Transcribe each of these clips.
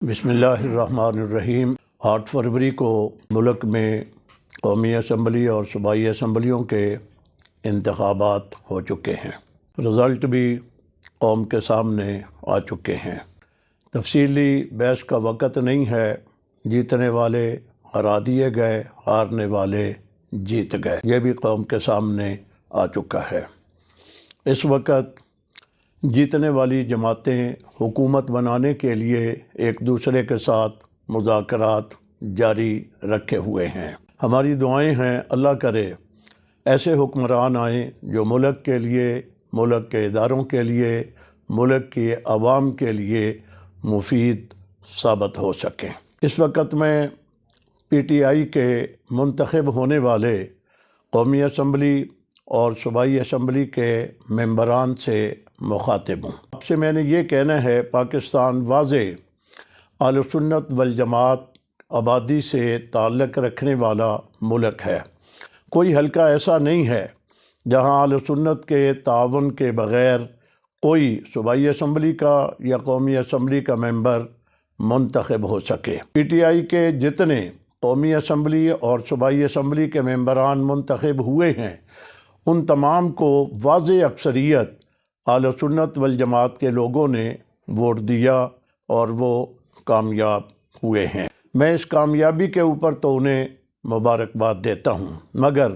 بسم اللہ الرحمن الرحیم۔ 8 فروری کو ملک میں قومی اسمبلی اور صوبائی اسمبلیوں کے انتخابات ہو چکے ہیں۔ رزلٹ بھی قوم کے سامنے آ چکے ہیں۔ تفصیلی بحث کا وقت نہیں ہے۔ جیتنے والے ہرا دیے گئے، ہارنے والے جیت گئے، یہ بھی قوم کے سامنے آ چکا ہے۔ اس وقت جیتنے والی جماعتیں حکومت بنانے کے لیے ایک دوسرے کے ساتھ مذاکرات جاری رکھے ہوئے ہیں۔ ہماری دعائیں ہیں اللہ کرے ایسے حکمران آئیں جو ملک کے لیے، ملک کے اداروں کے لیے، ملک کی عوام کے لیے مفید ثابت ہو سکیں۔ اس وقت میں پی ٹی آئی کے منتخب ہونے والے قومی اسمبلی اور صوبائی اسمبلی کے ممبران سے مخاطب ہوں۔ اب سے میں نے یہ کہنا ہے، پاکستان واضح اہل سنت والجماعت آبادی سے تعلق رکھنے والا ملک ہے۔ کوئی حلقہ ایسا نہیں ہے جہاں اہل سنت کے تعاون کے بغیر کوئی صوبائی اسمبلی کا یا قومی اسمبلی کا ممبر منتخب ہو سکے۔ پی ٹی آئی کے جتنے قومی اسمبلی اور صوبائی اسمبلی کے ممبران منتخب ہوئے ہیں، ان تمام کو واضح اکثریت اہل سنت والجماعت کے لوگوں نے ووٹ دیا اور وہ کامیاب ہوئے ہیں۔ میں اس کامیابی کے اوپر تو انہیں مبارکباد دیتا ہوں، مگر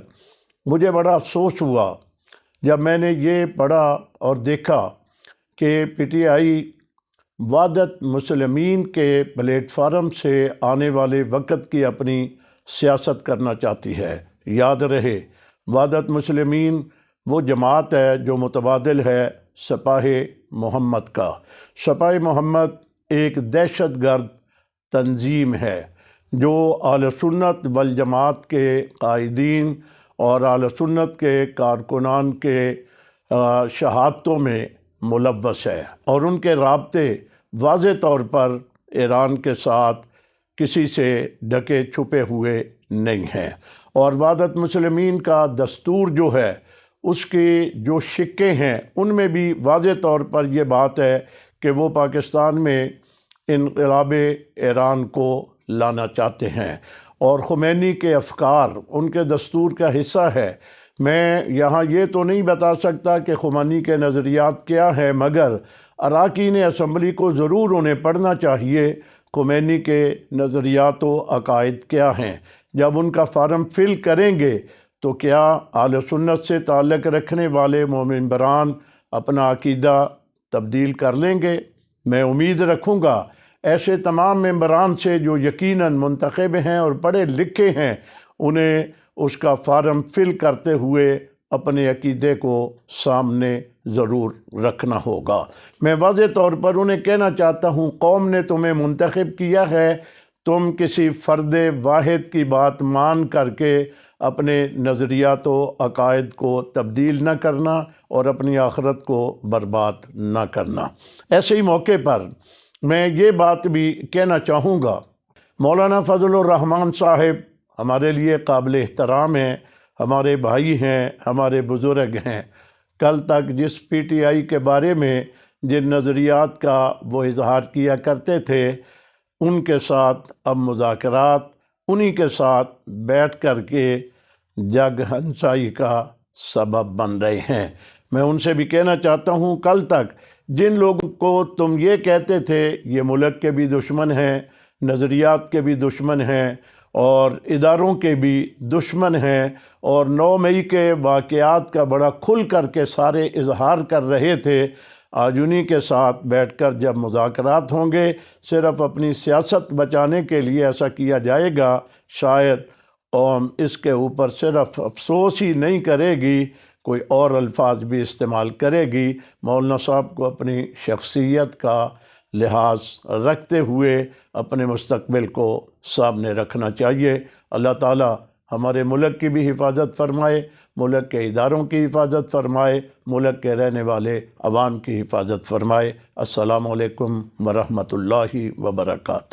مجھے بڑا افسوس ہوا جب میں نے یہ پڑھا اور دیکھا کہ پی ٹی آئی وحدت مسلمین کے پلیٹ فارم سے آنے والے وقت کی اپنی سیاست کرنا چاہتی ہے۔ یاد رہے، وحدت مسلمین وہ جماعت ہے جو متبادل ہے سپاہ محمد کا۔ سپاہ محمد ایک دہشت گرد تنظیم ہے جو اہل سنت والجماعت کے قائدین اور اہل سنت کے کارکنان کے شہادتوں میں ملوث ہے، اور ان کے رابطے واضح طور پر ایران کے ساتھ کسی سے ڈھکے چھپے ہوئے نہیں ہیں۔ اور وحدت مسلمین کا دستور جو ہے، اس کے جو شقے ہیں، ان میں بھی واضح طور پر یہ بات ہے کہ وہ پاکستان میں انقلاب ایران کو لانا چاہتے ہیں، اور خمینی کے افکار ان کے دستور کا حصہ ہے۔ میں یہاں یہ تو نہیں بتا سکتا کہ خمینی کے نظریات کیا ہیں، مگر اراکین اسمبلی کو ضرور انہیں پڑھنا چاہیے خمینی کے نظریات و عقائد کیا ہیں۔ جب ان کا فارم فل کریں گے تو کیا اہل سنت سے تعلق رکھنے والے ممبران اپنا عقیدہ تبدیل کر لیں گے؟ میں امید رکھوں گا ایسے تمام ممبران سے جو یقیناً منتخب ہیں اور پڑھے لکھے ہیں، انہیں اس کا فارم فل کرتے ہوئے اپنے عقیدے کو سامنے ضرور رکھنا ہوگا۔ میں واضح طور پر انہیں کہنا چاہتا ہوں، قوم نے تمہیں منتخب کیا ہے، تم کسی فرد واحد کی بات مان کر کے اپنے نظریات و عقائد کو تبدیل نہ کرنا اور اپنی آخرت کو برباد نہ کرنا۔ ایسے ہی موقع پر میں یہ بات بھی کہنا چاہوں گا، مولانا فضل الرحمن صاحب ہمارے لیے قابل احترام ہیں، ہمارے بھائی ہیں، ہمارے بزرگ ہیں۔ کل تک جس پی ٹی آئی کے بارے میں جن نظریات کا وہ اظہار کیا کرتے تھے، ان کے ساتھ اب مذاکرات انہی کے ساتھ بیٹھ کر کے جگ ہنسائی کا سبب بن رہے ہیں۔ میں ان سے بھی کہنا چاہتا ہوں، کل تک جن لوگوں کو تم یہ کہتے تھے یہ ملک کے بھی دشمن ہیں، نظریات کے بھی دشمن ہیں اور اداروں کے بھی دشمن ہیں، اور 9 مئی کے واقعات کا بڑا کھل کر کے سارے اظہار کر رہے تھے، آج انہی کے ساتھ بیٹھ کر جب مذاکرات ہوں گے، صرف اپنی سیاست بچانے کے لیے ایسا کیا جائے گا، شاید قوم اس کے اوپر صرف افسوس ہی نہیں کرے گی، کوئی اور الفاظ بھی استعمال کرے گی۔ مولانا صاحب کو اپنی شخصیت کا لحاظ رکھتے ہوئے اپنے مستقبل کو سامنے رکھنا چاہیے۔ اللہ تعالیٰ ہمارے ملک کی بھی حفاظت فرمائے، ملک کے اداروں کی حفاظت فرمائے، ملک کے رہنے والے عوام کی حفاظت فرمائے۔ السلام علیکم ورحمۃ اللہ وبرکاتہ۔